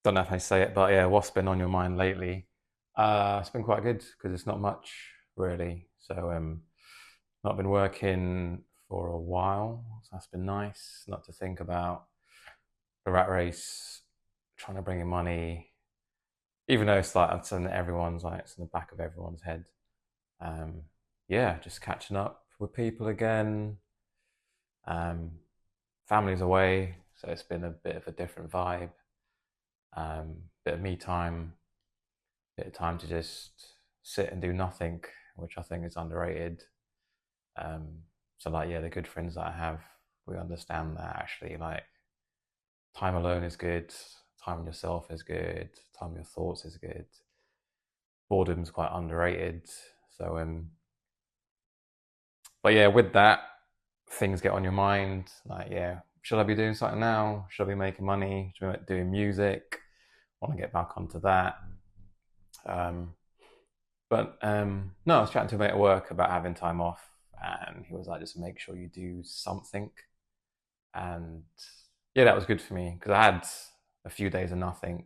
Don't know if I say it, but yeah, what's been on your mind lately? It's been quite good because it's not much really. So not been working for a while, so that's been nice. Not to think about the rat race, trying to bring in money, even though it's like it's in everyone's like it's in the back of everyone's head. Um, yeah, just catching up with people again. Um, Family's away, so it's been a bit of a different vibe. Bit of me time, bit of time to just sit and do nothing, which I think is underrated. Um, so like yeah, the good friends that I have, we understand that actually like time alone is good, time on yourself is good, time on your thoughts is good. Boredom's quite underrated. So but yeah, with that, things get on your mind. Like yeah, should I be doing something now? Should I be making money? Should I be doing music? Want to get back onto that. Um, But no, I was chatting to a mate at work about having time off, and he was like, just make sure you do something. And yeah, that was good for me because I had a few days of nothing.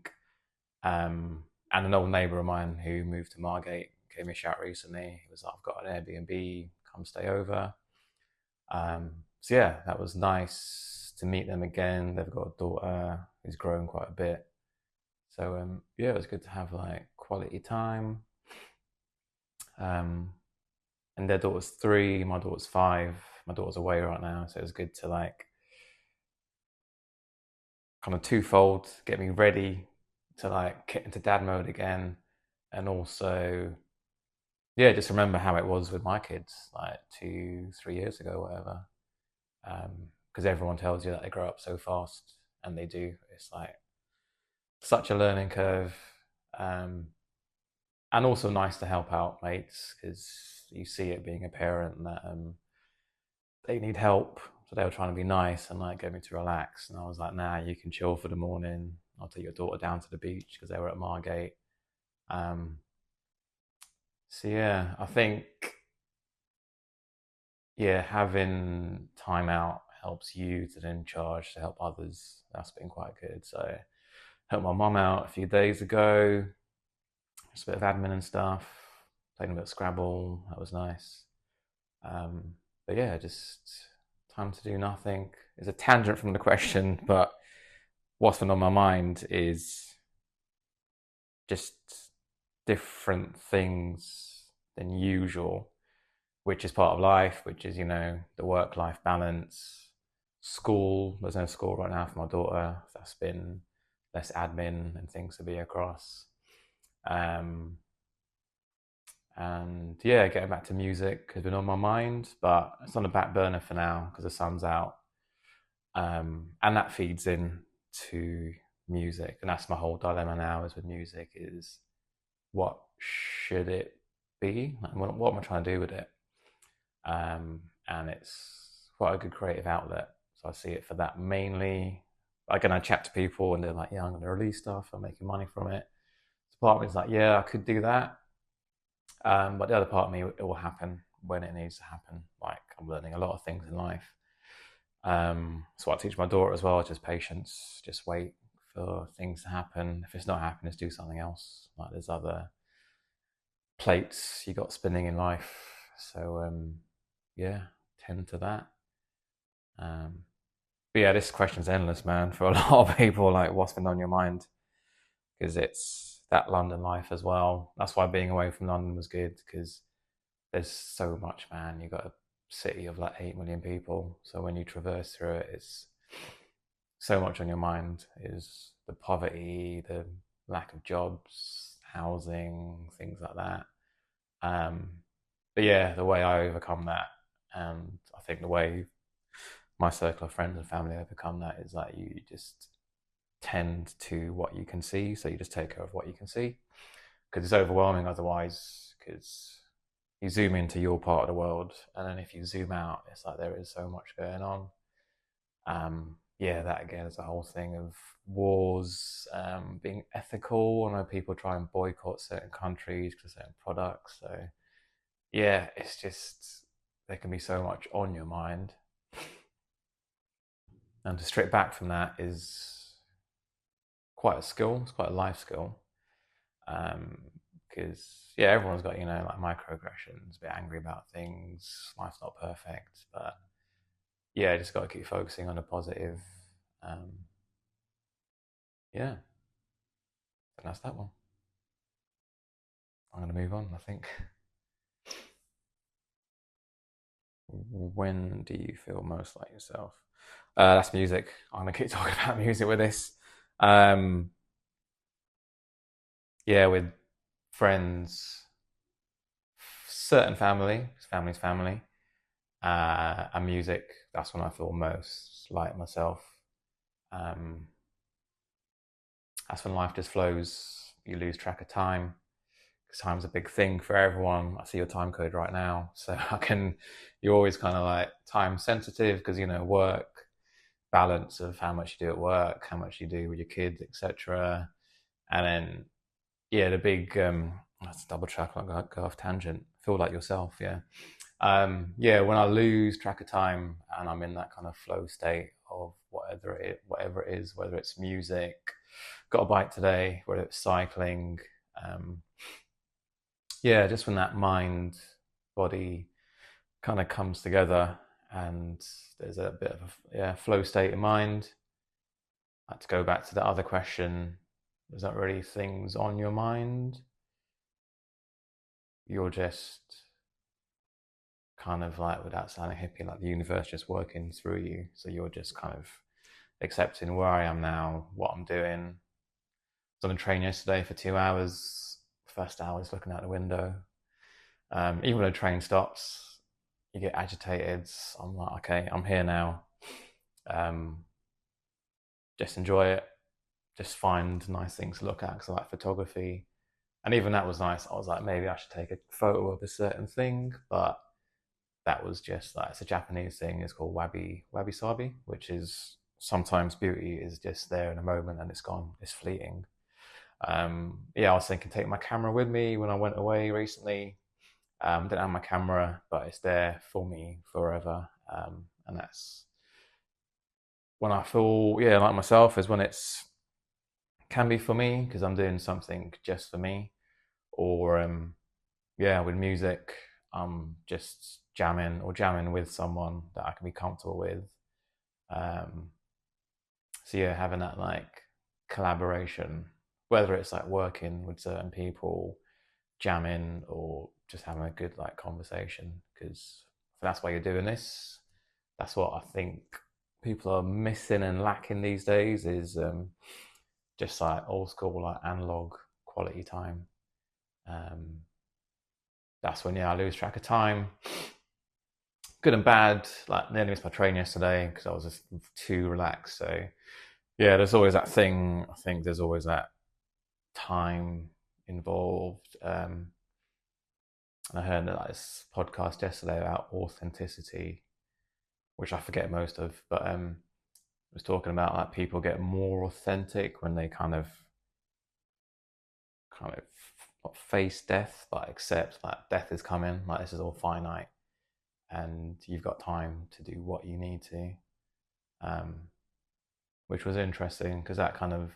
And an old neighbour of mine who moved to Margate gave me a shout recently. He was like, I've got an Airbnb, come stay over. So yeah, that was nice to meet them again. They've got a daughter who's grown quite a bit. So yeah, it was good to have like quality time. Um, and their daughter's 3, my daughter's 5. My daughter's away right now, so it was good to like kind of twofold get me ready to like get into dad mode again, and also yeah, just remember how it was with my kids like 2, 3 years ago, whatever. Because everyone tells you that they grow up so fast, and they do. It's like such a learning curve, um, and also nice to help out mates because you see it being a parent that they need help. So they were trying to be nice and like get me to relax. And I was like, nah, you can chill for the morning. I'll take your daughter down to the beach because they were at Margate. Um, so yeah, I think yeah, having time out helps you to then charge to help others. That's been quite good. So helped my mum out a few days ago. Just a bit of admin and stuff. Playing a bit of Scrabble. That was nice. Um, but yeah, just time to do nothing. It's a tangent from the question, but what's been on my mind is just different things than usual, which is part of life, which is, the work life balance, school. There's no school right now for my daughter. That's been less admin and things to be across. Um, and yeah, getting back to music has been on my mind, but it's on the back burner for now because the sun's out. And that feeds in to music, and that's my whole dilemma now is with music is what should it be? Like, what am I trying to do with it? And it's quite a good creative outlet. So I see it for that mainly. Again, I chat to people and they're like, yeah, I'm going to release stuff. I'm making money from it. So part of me is like, yeah, I could do that. But the other part of me, it will happen when it needs to happen. Like I'm learning a lot of things in life. So I teach my daughter as well, just patience, just wait for things to happen. If it's not happening, just do something else. Like there's other plates you got spinning in life. So yeah, tend to that. Um, but yeah, this question's endless, man. For a lot of people, like what's been on your mind? Because it's that London life as well. That's why being away from London was good because there's so much, man. You got a city of like 8 million people, so when you traverse through it, it's so much on your mind. Is the poverty, the lack of jobs, housing, things like that. Um, but yeah, the way I overcome that, and I think the way my circle of friends and family overcome that is like you just tend to what you can see. So you just take care of what you can see because it's overwhelming otherwise. Because you zoom into your part of the world, and then if you zoom out, it's like there is so much going on. Yeah, that again is a whole thing of wars, being ethical. I know people try and boycott certain countries for certain products. So yeah, it's just there can be so much on your mind. And to strip back from that is quite a skill. It's quite a life skill. Because yeah, everyone's got like microaggressions, a bit angry about things. Life's not perfect, but yeah, just got to keep focusing on the positive. Um, yeah, and that's that one. I'm going to move on, I think. When do you feel most like yourself? That's music. I'm going to keep talking about music with this. Um, yeah, with friends, certain family's family, and music. That's when I feel most like myself. Um, that's when life just flows. You lose track of time. Because time's a big thing for everyone. I see your time code right now, so you're always kind of like time sensitive because work, balance of how much you do at work, how much you do with your kids, etc. And then yeah, the big let's double check. I'll go off tangent. Feel like yourself, yeah. Yeah, when I lose track of time and I'm in that kind of flow state of whatever it is, whether it's music, got a bike today, whether it's cycling, um, yeah, just when that mind body kind of comes together and there's a bit of a flow state of mind. To go back to the other question, there's not really things on your mind. You're just kind of like, without sounding hippie, like the universe just working through you. So you're just kind of accepting where I am now, what I'm doing. I was on a train yesterday for 2 hours. First hour was looking out the window. Even when a train stops, you get agitated. I'm like, okay, I'm here now. Um, just enjoy it. Just find nice things to look at because I like photography. And even that was nice. I was like, maybe I should take a photo of a certain thing, but that was just like, it's a Japanese thing. It's called wabi sabi, which is sometimes beauty is just there in a moment and it's gone. It's fleeting. Yeah, I was thinking take my camera with me when I went away recently. Didn't have my camera, but it's there for me forever. And that's when I feel yeah like myself is when it's can be for me because I'm doing something just for me, or yeah, with music, I'm just jamming with someone that I can be comfortable with. Um, so yeah, having that like collaboration, whether it's like working with certain people, jamming, or just having a good like conversation, because that's why you're doing this. That's what I think people are missing and lacking these days is just like old school, like analog quality time. Um, that's when yeah, I lose track of time. Good and bad. Like nearly missed my train yesterday because I was just too relaxed. So yeah, there's always that thing. I think there's always that time involved. And I heard like this podcast yesterday about authenticity, which I forget most of, but was talking about like people get more authentic when they kind of not face death, but accept like death is coming, like this is all finite, and you've got time to do what you need to, um, which was interesting because that kind of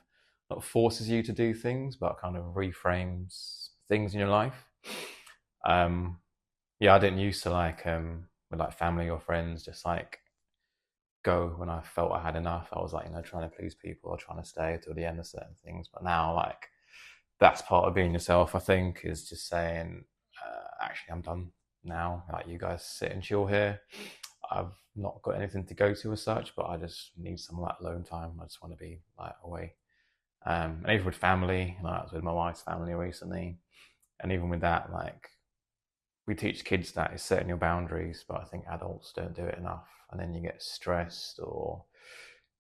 not forces you to do things, but kind of reframes things in your life. Um, yeah, I didn't used to like with like family or friends just like go when I felt I had enough. I was like, trying to please people or trying to stay till the end of certain things. But now, like, that's part of being yourself, I think, is just saying, actually, I'm done now. Like, you guys sit and chill here. I've not got anything to go to as such, but I just need some of that alone time. I just want to be like away. And even with family, like, I was with my wife's family recently, and even with that, like, we teach kids that is setting your boundaries, but I think adults don't do it enough, and then you get stressed or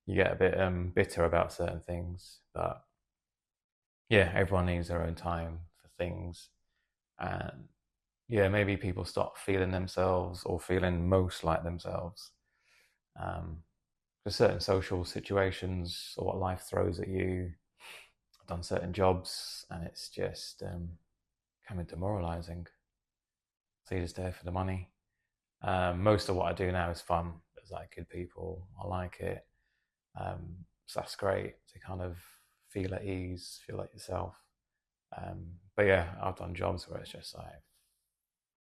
you get a bit bitter about certain things. But yeah, everyone needs their own time for things, and yeah, maybe people stop feeling themselves or feeling most like themselves for certain social situations or what life throws at you. I've done certain jobs, and it's just kind of demoralizing. So you're just there for the money. Most of what I do now is fun. There's like good people. I like it. So that's great to kind of feel at ease, feel like yourself. But yeah, I've done jobs where it's just like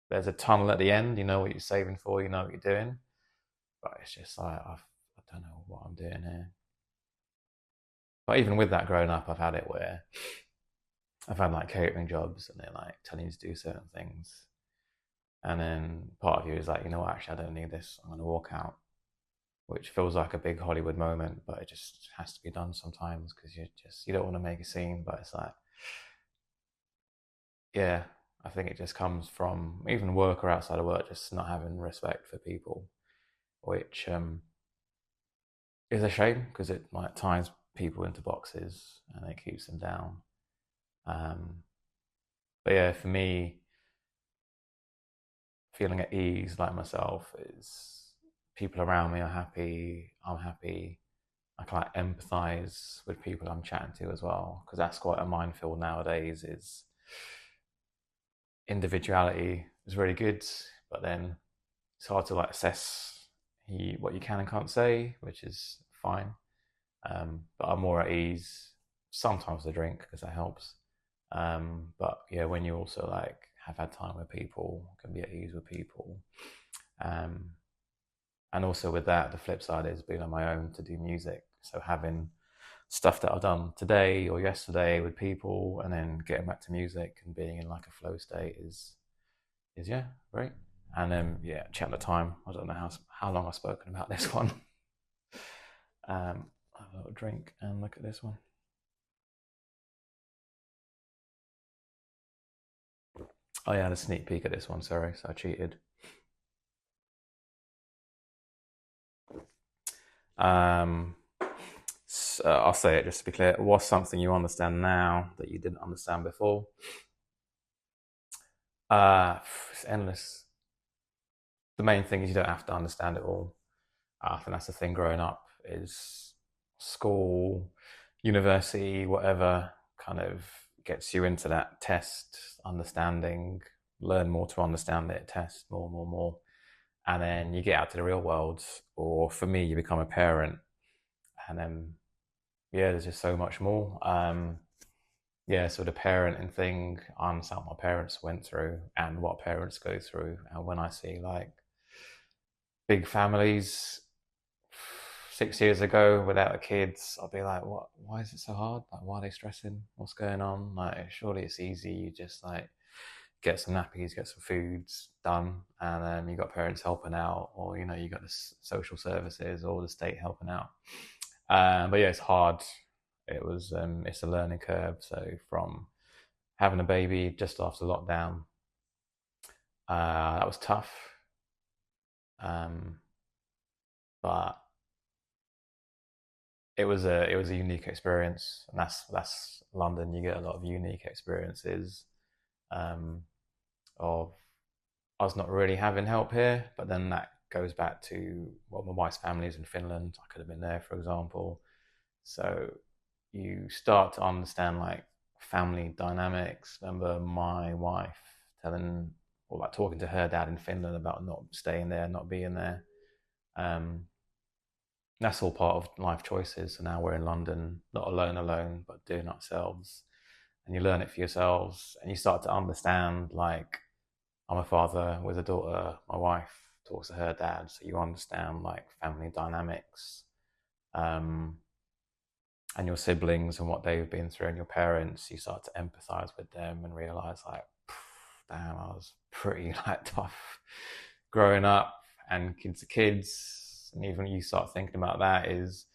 there's a tunnel at the end. You know what you're saving for. You know what you're doing, but it's just like I don't know what I'm doing here. But even with that growing up, I've had it where I've had like catering jobs and they're like telling you to do certain things. And then part of you is like, you know what, actually, I don't need this. I'm going to walk out, which feels like a big Hollywood moment, but it just has to be done sometimes because you don't want to make a scene. But it's like, yeah, I think it just comes from even work or outside of work, just not having respect for people, which is a shame because it like ties people into boxes and it keeps them down. Um, but yeah, for me, feeling at ease like myself is people around me are happy, I'm happy. I can like empathize with people I'm chatting to as well, because that's quite a minefield nowadays. Is individuality is really good, but then it's hard to like assess what you can and can't say, which is fine. But I'm more at ease. Sometimes I drink because that helps. But yeah, when you also like have had time with people, can be at ease with people. Um, and also with that, the flip side is being on my own to do music. So having stuff that I've done today or yesterday with people, and then getting back to music and being in like a flow state is yeah, great. And yeah, check the time. I don't know how long I've spoken about this one. Have a little drink and look at this one. Oh yeah, I had a sneak peek at this one. Sorry, so I cheated. Um, I'll say it just to be clear. What's something you understand now that you didn't understand before? It's endless. The main thing is you don't have to understand it all. I think that's the thing growing up is school, university, whatever kind of gets you into that test, understanding, learn more to understand it, test more, more, more. And then you get out to the real world, or for me, you become a parent. And then, yeah, there's just so much more. Yeah, so the parenting thing, I understand what my parents went through and what parents go through. And when I see like big families 6 years ago without the kids, I'll be like, what? Why is it so hard? Like, why are they stressing? What's going on? Like, surely it's easy. You just like get some nappies, get some foods done, and you got parents helping out, or you got the social services or the state helping out. But yeah, it's hard. It's a learning curve. So from having a baby just after lockdown, that was tough. Um, but it was a unique experience, and that's London. You get a lot of unique experiences um, of us not really having help here, but then that goes back to well, my wife's family is in Finland. I could have been there, for example. So you start to understand like family dynamics. Remember my wife telling or like talking to her dad in Finland about not staying there, not being there. Um, that's all part of life choices. So now we're in London, not alone, but doing it ourselves. And you learn it for yourselves and you start to understand like I'm a father with a daughter, my wife talks to her dad, so you understand like family dynamics, um, and your siblings and what they've been through and your parents, you start to empathize with them and realize like, damn, I was pretty like tough growing up and kids are kids. And even you start thinking about that is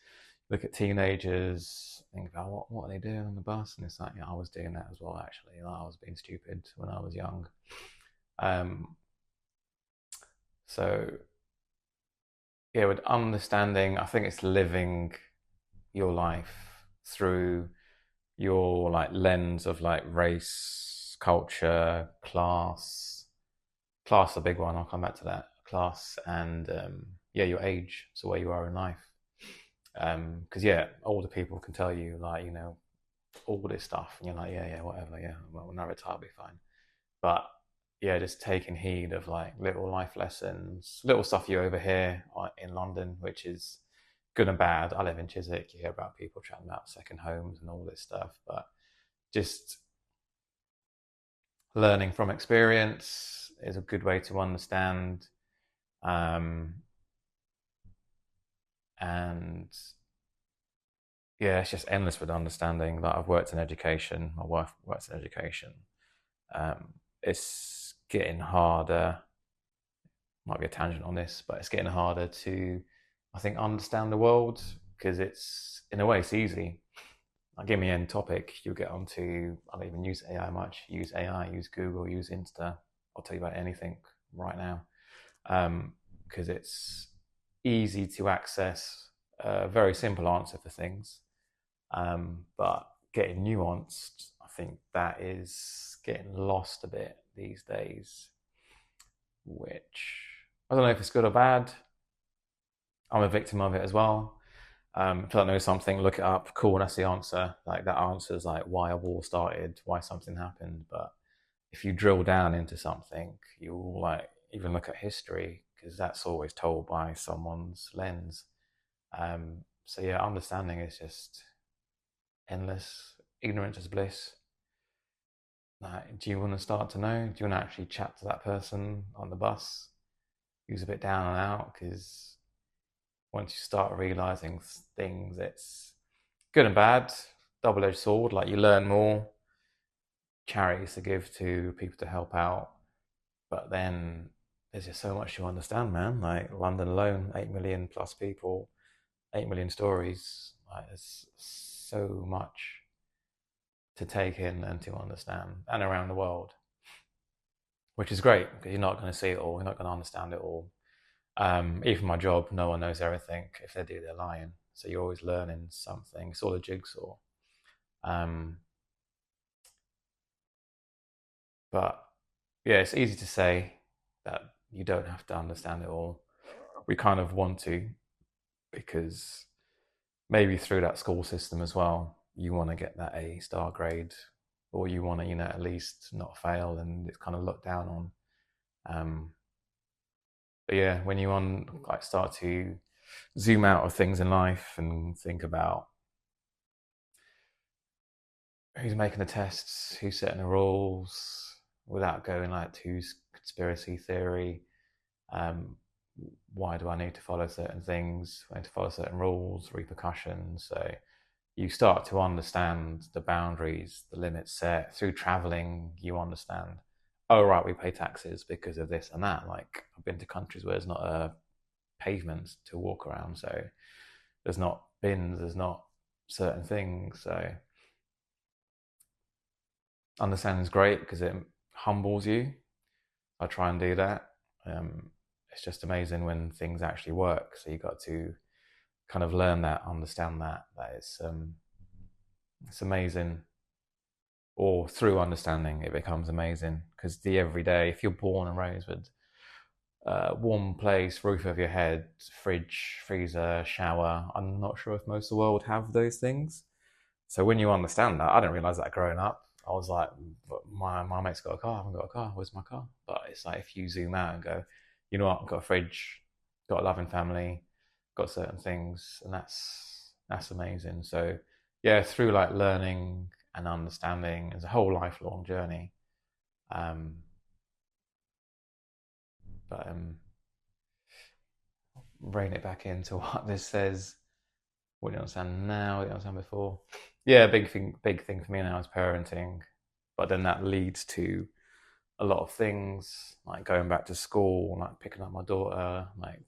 look at teenagers, think about what are they doing on the bus? And it's like, yeah, I was doing that as well, actually. Like, I was being stupid when I was young. Um, so yeah, with understanding, I think it's living your life through your like lens of like race, culture, class. Class is a big one. I'll come back to that. Class and yeah, your age, so where you are in life. Because yeah, older people can tell you like all this stuff, and you're like yeah, whatever, yeah, well, when I retire, I'll be fine. But yeah, just taking heed of like little life lessons, little stuff you overhear in London, which is good and bad. I live in Chiswick. You hear about people chatting about second homes and all this stuff, but just learning from experience is a good way to understand. Um, and yeah, it's just endless with understanding. Like I've worked in education. My wife works in education. It's getting harder. Might be a tangent on this, but it's getting harder to, I think, understand the world because it's in a way it's easy. Like give me any topic, you'll get onto. I don't even use AI much. Use AI, use Google, use Insta. I'll tell you about anything right now because it's easy to access a very simple answer for things. But getting nuanced, I think that is getting lost a bit these days, which I don't know if it's good or bad. I'm a victim of it as well. If I don't know something, look it up. Cool, that's the answer. Like that answer is like why a war started, why something happened. But if you drill down into something, you'll like even look at history because that's always told by someone's lens. So yeah, understanding is just endless. Ignorance is bliss. Like, do you want to start to know? Do you want to actually chat to that person on the bus who's a bit down and out? Because once you start realizing things, it's good and bad, double-edged sword. Like you learn more, charities to give to people to help out, but then there's just so much to understand, man. Like London alone, 8 million plus people, 8 million stories. Like there's so much to take in and to understand, and around the world, which is great because you're not going to see it all, you're not going to understand it all. Even my job, no one knows everything. If they do, they're lying. So you're always learning something. It's all a jigsaw. Um, but yeah, it's easy to say that you don't have to understand it all. We kind of want to because maybe through that school system as well, you want to get that A star grade, or you want to, at least not fail, and it's kind of looked down on. Um, but yeah, when you like start to zoom out of things in life and think about who's making the tests, who's setting the rules, without going like to conspiracy theory. Um, why do I need to follow certain things? I need to follow certain rules, repercussions. So you start to understand the boundaries, the limits set through traveling. You understand, oh right, we pay taxes because of this and that. Like I've been to countries where there's not a pavement to walk around, so there's not bins, there's not certain things. So understanding is great because it humbles you. I try and do that. It's just amazing when things actually work. So you got to kind of learn that, understand that it's amazing. Or through understanding, it becomes amazing because the everyday. If you're born and raised with warm place, roof over your head, fridge, freezer, shower, I'm not sure if most of the world have those things. So when you understand that, I didn't realize that growing up. I was like, my mate's got a car, I haven't got a car, where's my car? But it's like if you zoom out and go, you know what, I've got a fridge, got a loving family, got certain things, and that's amazing. So yeah, through like learning and understanding, it's a whole lifelong journey. Um, but rein it back into what this says. What do you understand now? What do you understand before? Yeah, big thing for me now is parenting, but then that leads to a lot of things like going back to school, like picking up my daughter, like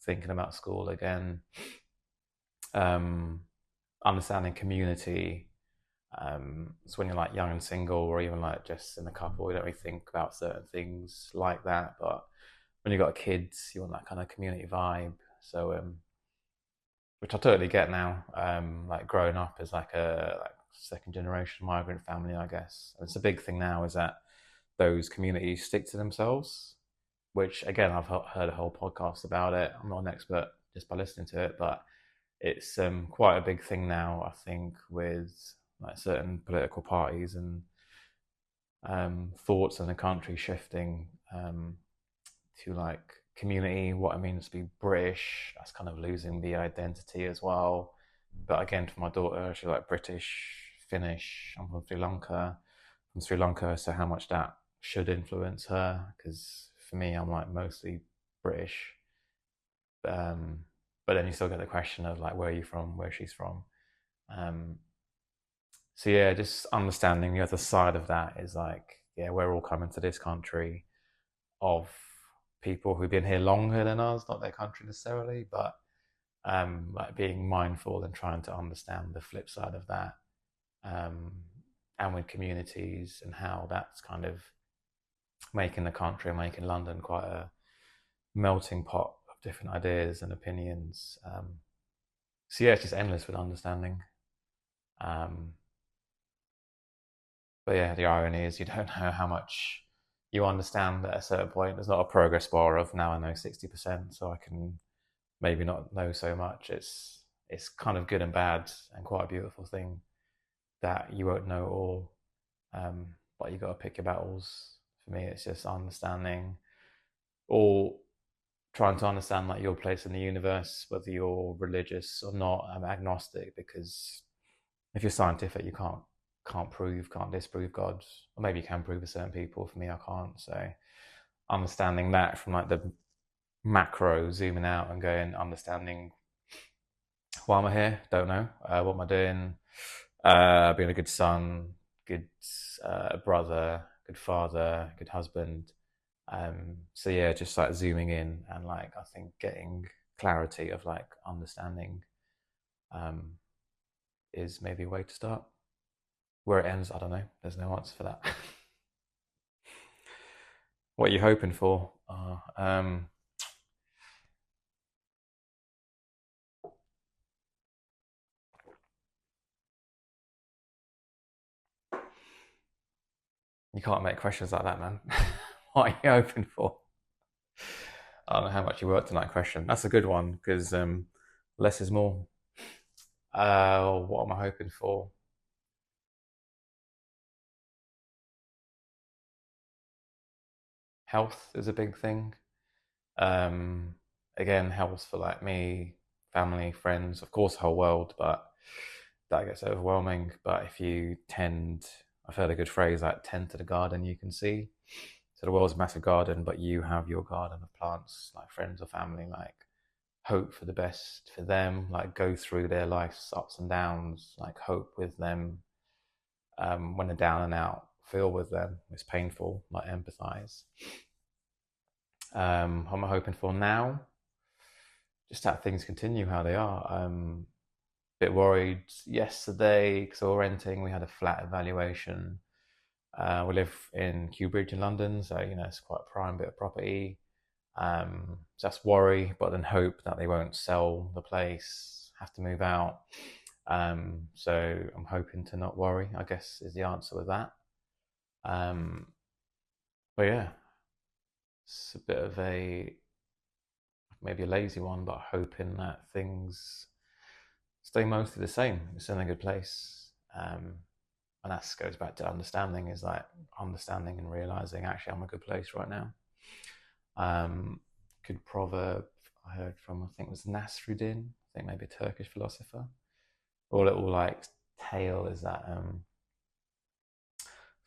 thinking about school again, um, understanding community. So when you're like young and single, or even like just in a couple, you don't really think about certain things like that. But when you've got kids, you want that kind of community vibe. So which I totally get now. Like growing up as like a like second generation migrant family, I guess. And it's a big thing now is that those communities stick to themselves. Which again, I've heard a whole podcast about it. I'm not an expert just by listening to it, but it's quite a big thing now. I think with like certain political parties and thoughts in the country shifting to like community, what it means to be British. That's kind of losing the identity as well. But again, for my daughter, she's like British, Finnish. I'm from Sri Lanka, so how much that should influence her? Because for me, I'm like mostly British. Um, but then you still get the question of like, where are you from? Where she's from? Um, so yeah, just understanding the other side of that is like, yeah, we're all coming to this country of people who've been here longer than us, not their country necessarily, but like being mindful and trying to understand the flip side of that, um, and with communities and how that's kind of making the country, making London quite a melting pot of different ideas and opinions. So yeah, it's just endless with understanding. Um, but yeah, the irony is you don't know how much you understand at a certain point. There's not a progress bar of now I know 60%, so I can maybe not know so much. It's kind of good and bad and quite a beautiful thing that you won't know all, but you got to pick your battles. For me, it's just understanding or trying to understand like your place in the universe, whether you're religious or not. I'm agnostic because if you're scientific, you can't disprove God, or maybe you can prove with certain people. For me, I can't. So understanding that from like the macro, zooming out and going, understanding why am I here? Don't know. What am I doing? Being a good son, good brother, good father, good husband. So yeah, just like zooming in and like I think getting clarity of like understanding um, is maybe a way to start. Where it ends, I don't know. There's no answer for that. What are you hoping for? You can't make questions like that, man. What are you hoping for? I don't know how much you worked on that question. That's a good one because less is more. What am I hoping for? Health is a big thing. Um, Again, health for like me, family, friends, of course, the whole world, but that gets overwhelming. But if you tend, I've heard a good phrase like tend to the garden you can see. So the world's a massive garden, but you have your garden of plants, like friends or family, like hope for the best for them, like go through their life's ups and downs, like hope with them, when they're down and out, feel with them. It's painful, like empathize. What am I hoping for now? Just that things continue how they are. Bit worried yesterday because we were renting. We had a flat evaluation. We live in Kew Bridge in London, so you know it's quite a prime bit of property. So that's worry, but then hope that they won't sell the place, have to move out. So I'm hoping to not worry, I guess, is the answer with that. Um, but yeah, it's a bit of a maybe a lazy one, but hoping that things stay mostly the same. It's in a good place. And that goes back to understanding is like understanding and realizing actually I'm a good place right now. Um, Good proverb I heard from, I think it was Nasruddin, I think maybe a Turkish philosopher. Or a little like tale is that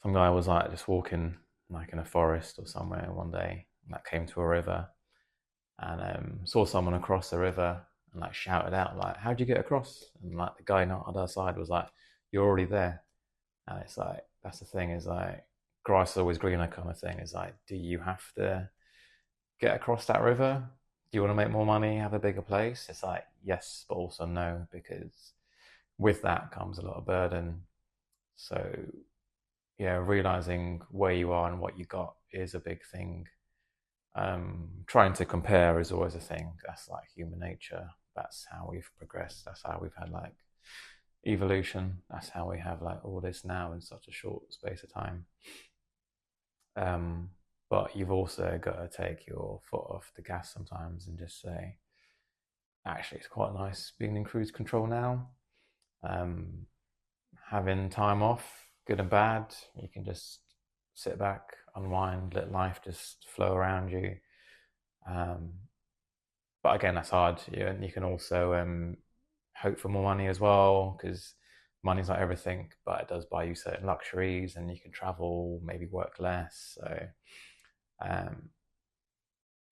some guy was like just walking like in a forest or somewhere one day and that came to a river and saw someone across the river and like shouted out like, how'd you get across? And like the guy on the other side was like, you're already there. And it's like, that's the thing is like, grass is always greener kind of thing. Is like, do you have to get across that river? Do you want to make more money, have a bigger place? It's like, yes, but also no, because with that comes a lot of burden. So, yeah, realizing where you are and what you got is a big thing. Trying to compare is always a thing. That's like human nature. That's how we've progressed. That's how we've had like evolution. That's how we have like all this now in such a short space of time. Um, but you've also got to take your foot off the gas sometimes and just say, actually, it's quite nice being in cruise control now. Um, Having time off, good and bad, you can just sit back, unwind, let life just flow around you. Um, but again, that's hard. And you can also hope for more money as well, because money's not everything, but it does buy you certain luxuries, and you can travel, maybe work less. So um,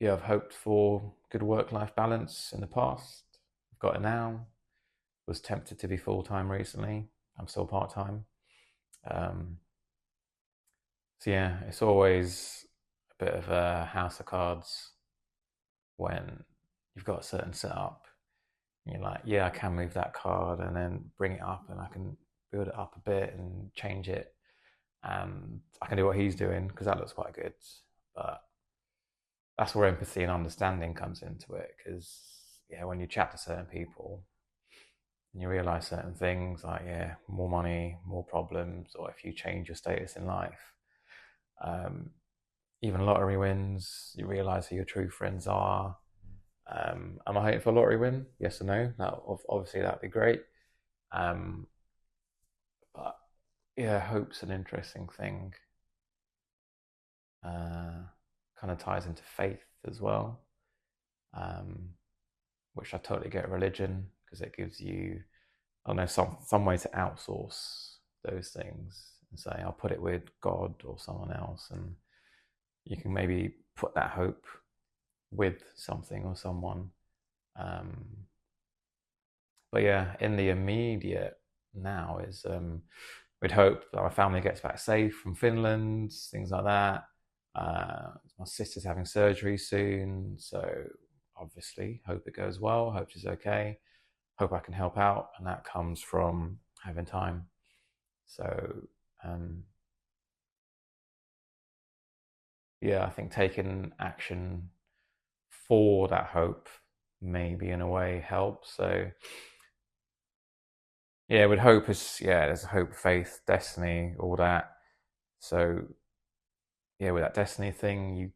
yeah, I've hoped for good work-life balance in the past. I've got it now. Was tempted to be full-time recently. I'm still part-time. Um, so yeah, it's always a bit of a house of cards when you've got a certain setup. And you're like, yeah, I can move that card and then bring it up, and I can build it up a bit and change it, and I can do what he's doing because that looks quite good. But that's where empathy and understanding comes into it, because yeah, when you chat to certain people and you realize certain things, like yeah, more money, more problems, or if you change your status in life, um, even lottery wins, you realize who your true friends are. Am I hoping for a lottery win? Yes or no? That obviously that'd be great. Um, but yeah, hope's an interesting thing. Kind of ties into faith as well, um, which I totally get religion, because it gives you, I don't know, some way to outsource those things and say, I'll put it with God or someone else, and you can maybe put that hope with something or someone. Um, but yeah, in the immediate now is we'd hope that our family gets back safe from Finland, things like that. My sister's having surgery soon, so obviously hope it goes well. Hope she's okay. Hope I can help out, and that comes from having time. So um, yeah, I think taking action for that hope maybe in a way helps. So yeah, with hope is, yeah, there's hope, faith, destiny, all that. So yeah, with that destiny thing, you,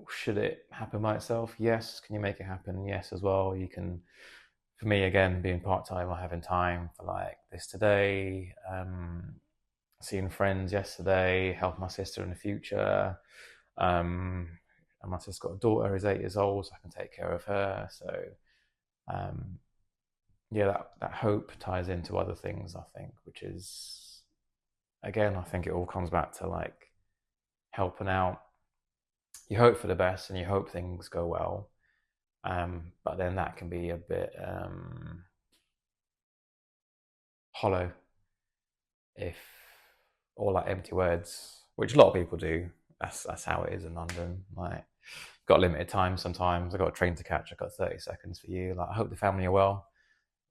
should it happen by itself? Yes. Can you make it happen? Yes, as well. You can. For me, again, being part time or having time for like this today, seeing friends yesterday, help my sister in the future. Um, and my sister's got a daughter who's 8 years old, so I can take care of her. So um, yeah, that hope ties into other things, I think, which is, again, I think it all comes back to like helping out. You hope for the best and you hope things go well, but then that can be a bit hollow if all like empty words, which a lot of people do. That's how it is in London. Like, got limited time sometimes. I got a train to catch. I got 30 seconds for you. Like, I hope the family are well.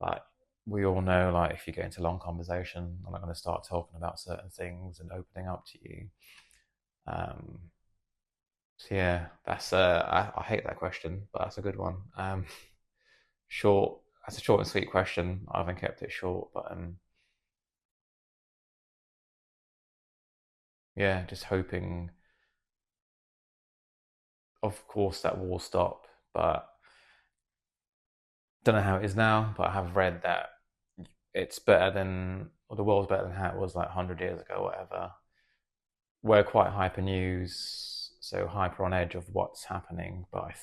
Like, we all know, like, if you get into long conversation, I'm not going to start talking about certain things and opening up to you. Um, so yeah, that's I hate that question, but that's a good one. Short. That's a short and sweet question. I haven't kept it short, but yeah, just hoping, of course, that war stop. But don't know how it is now. But I have read that it's better than, or the world's better than how it was like 100 years ago, whatever. We're quite hyper news, so hyper on edge of what's happening. But I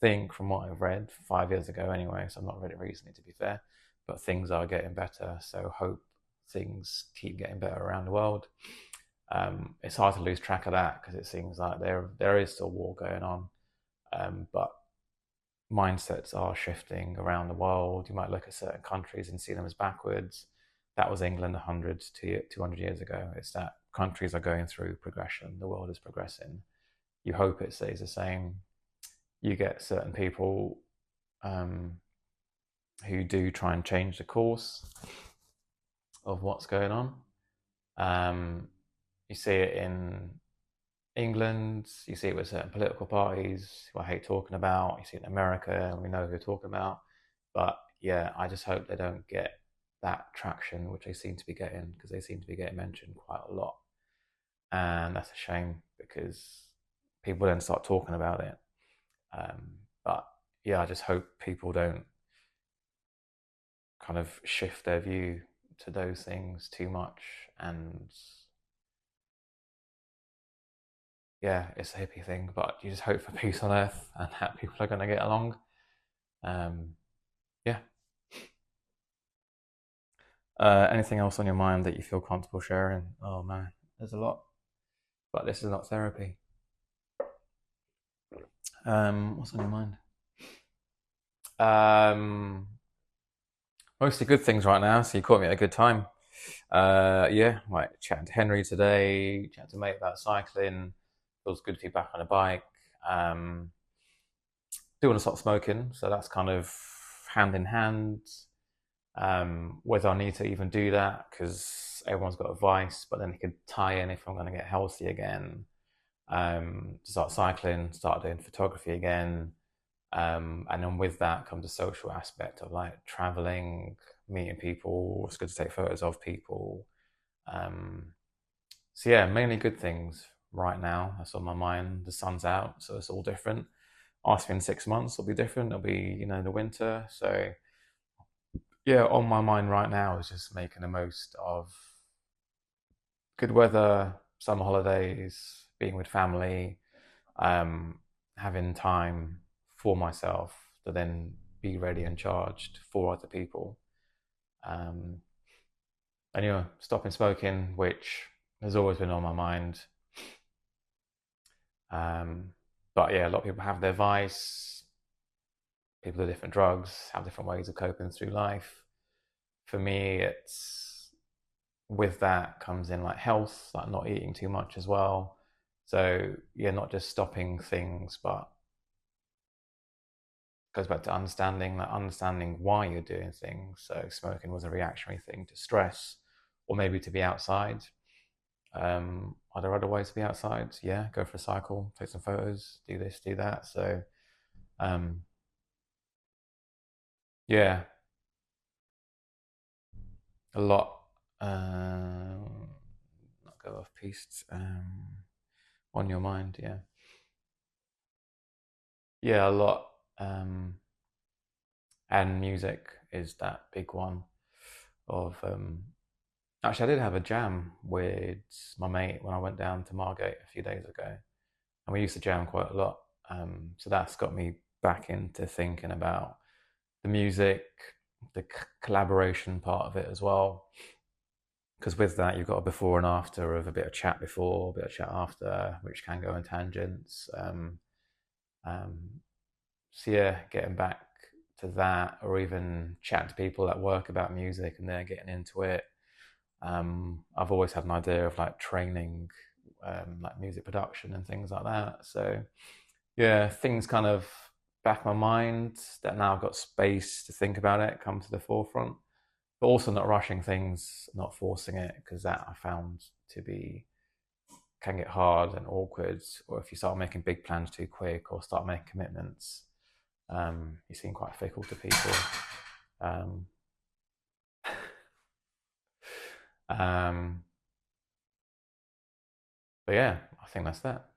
think from what I've read 5 years ago, anyway, so I'm not really recently to be fair, but things are getting better. So hope things keep getting better around the world. It's hard to lose track of that because it seems like there is still war going on, but mindsets are shifting around the world. You might look at certain countries and see them as backwards. That was England 100 to 200 years ago. It's that countries are going through progression. The world is progressing. You hope it stays the same. You get certain people um, who do try and change the course of what's going on. Um, you see it in England, you see it with certain political parties who I hate talking about. You see it in America, and we know who we're talking about. But yeah, I just hope they don't get that traction, which they seem to be getting, because they seem to be getting mentioned quite a lot. And that's a shame, because people then start talking about it. But yeah, I just hope people don't kind of shift their view to those things too much. And yeah, it's a hippie thing, but you just hope for peace on earth and that people are going to get along. Um, yeah. Anything else on your mind that you feel comfortable sharing? Oh man, there's a lot, but this is not therapy. What's on your mind? Um, Mostly good things right now. So you caught me at a good time. Yeah, like chatting to Henry today, chatting to mate about cycling. Feels good to be back on a bike. Um, do want to stop smoking, so that's kind of hand in hand. Whether I need to even do that because everyone's got advice, but then it could tie in if I'm going to get healthy again. Start cycling, start doing photography again. And then with that comes the social aspect of like traveling, meeting people. It's good to take photos of people. Um, so yeah, mainly good things right now. That's on my mind. The sun's out, so it's all different. Ask me in 6 months, it'll be different. It'll be, the winter. So yeah, on my mind right now is just making the most of good weather, summer holidays, being with family, um, having time for myself to then be ready and charged for other people. Um, and stopping smoking, which has always been on my mind. Um, but yeah, a lot of people have their vice. People do different drugs, have different ways of coping through life. For me, it's with that comes in like health, like not eating too much as well. So yeah, not just stopping things, but goes back to understanding why you're doing things. So smoking was a reactionary thing to stress, or maybe to be outside. Are there other ways to be outside? Yeah, go for a cycle, take some photos, do this, do that. So um, yeah, a lot. Not go off piste. On your mind, yeah, yeah, a lot. Um, and music is that big one. Of Actually, I did have a jam with my mate when I went down to Margate a few days ago, and we used to jam quite a lot. So that's got me back into thinking about the music, the collaboration part of it as well. Because with that, you've got a before and after of a bit of chat before, a bit of chat after, which can go in tangents. Um, so yeah, getting back to that, or even chatting to people at work about music and they're getting into it. I've always had an idea of like training, like music production and things like that. So yeah, things kind of back my mind that now I've got space to think about it come to the forefront, but also not rushing things, not forcing it, because that I found to be can get hard and awkward. Or if you start making big plans too quick or start making commitments, you seem quite fickle to people. Um, um, but yeah, I think that's that.